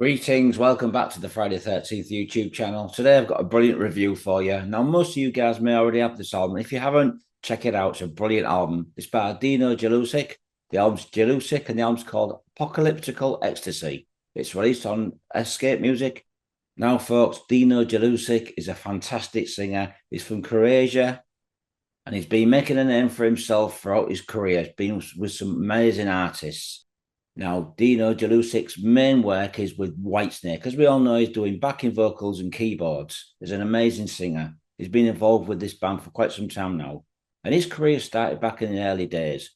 Greetings, welcome back to the Friday 13th YouTube channel. Today I've got a brilliant review for you. Now, most of you guys may already have this album. If you haven't, check it out. It's a brilliant album. It's by Dino Jelusick. The album's Jelusick and the album's called Apolitical Ecstasy. It's released on Escape Music. Now, folks, Dino Jelusick is a fantastic singer. He's from Croatia and he's been making a name for himself throughout his career. He's been with some amazing artists. Now, Dino Jelusick's main work is with Whitesnake. As we all know, he's doing backing vocals and keyboards. He's an amazing singer. He's been involved with this band for quite some time now. And his career started back in the early days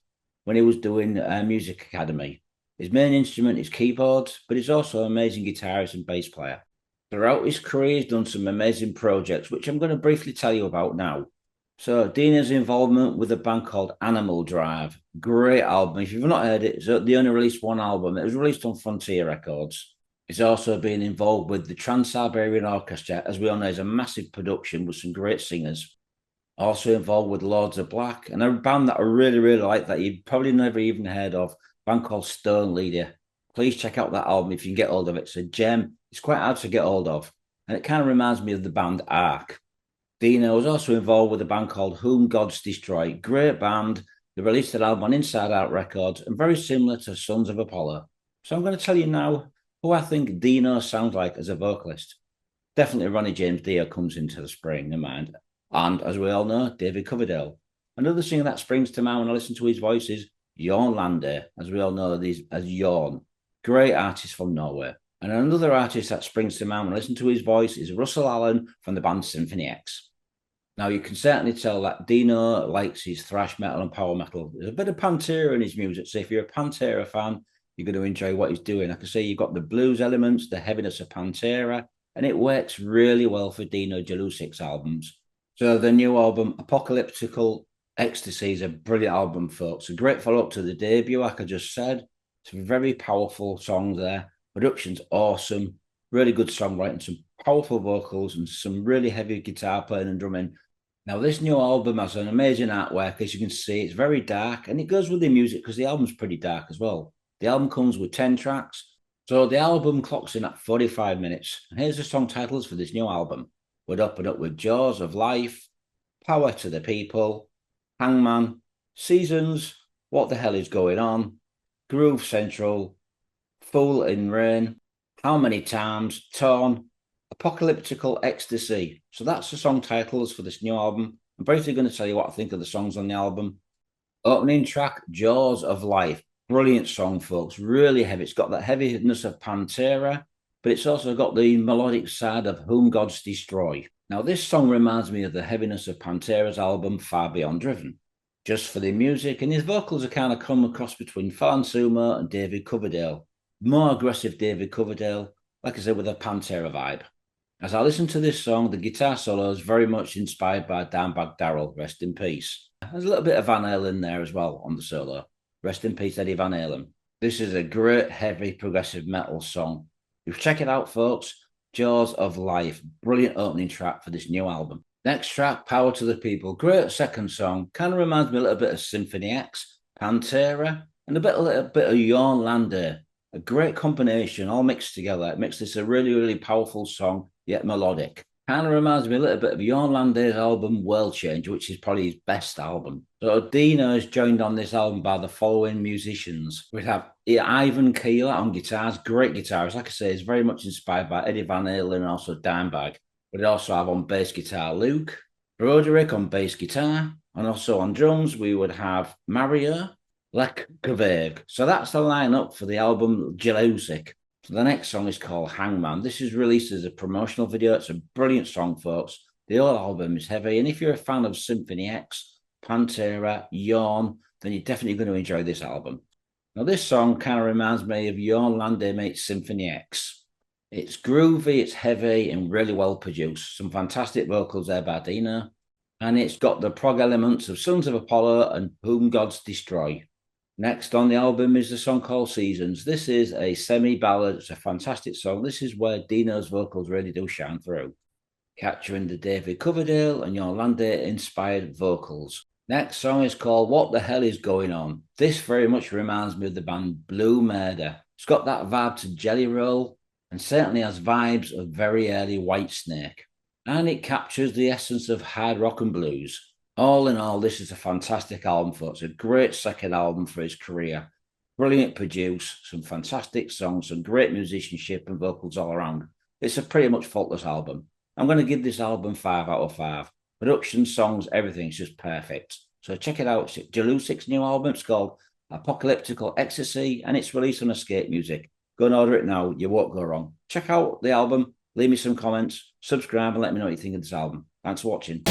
when he was doing a music academy. His main instrument is keyboards, but he's also an amazing guitarist and bass player. Throughout his career, he's done some amazing projects, which I'm going to briefly tell you about now. So Dina's involvement with a band called Animal Drive. Great album. If you've not heard it, they only released one album. It was released on Frontier Records. He's also been involved with the Trans-Siberian Orchestra, as we all know, is a massive production with some great singers. Also involved with Lords of Black, and a band that I really, really like that you've probably never even heard of, a band called Stone Leader. Please check out that album if you can get hold of it. It's a gem. It's quite hard to get hold of. And it kind of reminds me of the band Ark. Dino was also involved with a band called Whom Gods Destroy. Great band. They released an album on Inside Out Records and very similar to Sons of Apollo. So I'm going to tell you now who I think Dino sounds like as a vocalist. Definitely Ronnie James Dio comes into the spring of mind. And as we all know, David Coverdale. Another singer that springs to mind when I listen to his voice is Jorn Lande, as we all know these as Jorn. Great artist from Norway. And another artist that springs to mind when I listen to his voice is Russell Allen from the band Symphony X. Now, you can certainly tell that Dino likes his thrash metal and power metal. There's a bit of Pantera in his music. So if you're a Pantera fan, you're going to enjoy what he's doing. Like I say, you've got the blues elements, the heaviness of Pantera, and it works really well for Dino Jelusick's albums. So the new album, Apocalyptical Ecstasy, is a brilliant album, folks. A great follow-up to the debut, like I just said. Some very powerful songs there. Production's awesome. Really good songwriting, some powerful vocals, and some really heavy guitar playing and drumming. Now, this new album has an amazing artwork. As you can see, it's very dark, and it goes with the music because the album's pretty dark as well. The album comes with 10 tracks. So the album clocks in at 45 minutes. And here's the song titles for this new album. We'd open up with Jaws of Life, Power to the People, Hangman, Seasons, What the Hell is Going On, Groove Central, Fool in Rain, How Many Times, Torn, Apocalyptical Ecstasy. So that's the song titles for this new album. I'm briefly going to tell you what I think of the songs on the album. Opening track, Jaws of Life. Brilliant song, folks. Really heavy. It's got that heaviness of Pantera, but it's also got the melodic side of Whom Gods Destroy. Now, this song reminds me of the heaviness of Pantera's album, Far Beyond Driven. Just for the music, and his vocals are kind of come across between Phalan Sumo and David Coverdale. More aggressive David Coverdale, like I said, with a Pantera vibe. As I listen to this song, the guitar solo is very much inspired by Dimebag Darrell, rest in peace. There's a little bit of Van Halen there as well on the solo. Rest in peace, Eddie Van Halen. This is a great, heavy, progressive metal song. You check it out, folks. Jaws of Life. Brilliant opening track for this new album. Next track, Power to the People. Great second song. Kind of reminds me a little bit of Symphony X, Pantera, and a little bit of Jorn Lande. A great combination, all mixed together. It makes this a really, really powerful song, yet melodic. Kind of reminds me a little bit of Jorn Lande's album World Change, which is probably his best album. So Dino is joined on this album by the following musicians. We have Ivan Keeler on guitars, great guitarist. Like I say, he's very much inspired by Eddie Van Halen and also Dimebag. We also have on bass guitar Luke, Broderick on bass guitar, and also on drums we would have Mario Lekverg. So that's the lineup for the album Jelusick. So the next song is called Hangman. This is released as a promotional video. It's a brilliant song, folks. The whole album is heavy. And if you're a fan of Symphony X, Pantera, Jorn, then you're definitely going to enjoy this album. Now, this song kind of reminds me of Jorn Lande meets Symphony X. It's groovy, it's heavy, and really well produced. Some fantastic vocals there by Dino. And it's got the prog elements of Sons of Apollo and Whom Gods Destroy. Next on the album is the song called Seasons. This is a semi-ballad. It's a fantastic song. This is where Dino's vocals really do shine through, capturing the David Coverdale and Jorn Lande-inspired vocals. Next song is called What the Hell is Going On. This very much reminds me of the band Blue Murder. It's got that vibe to Jelly Roll, and certainly has vibes of very early Whitesnake. And it captures the essence of hard rock and blues. All in all, this is a fantastic album, folks. A great second album for his career. Brilliant produce, some fantastic songs, some great musicianship and vocals all around. It's a pretty much faultless album. I'm going to give this album 5 out of 5. Production, songs, everything's just perfect. So check it out. Jelusick's new album. It's called Apolitical Ecstasy, and it's released on Escape Music. Go and order it now. You won't go wrong. Check out the album. Leave me some comments. Subscribe and let me know what you think of this album. Thanks for watching.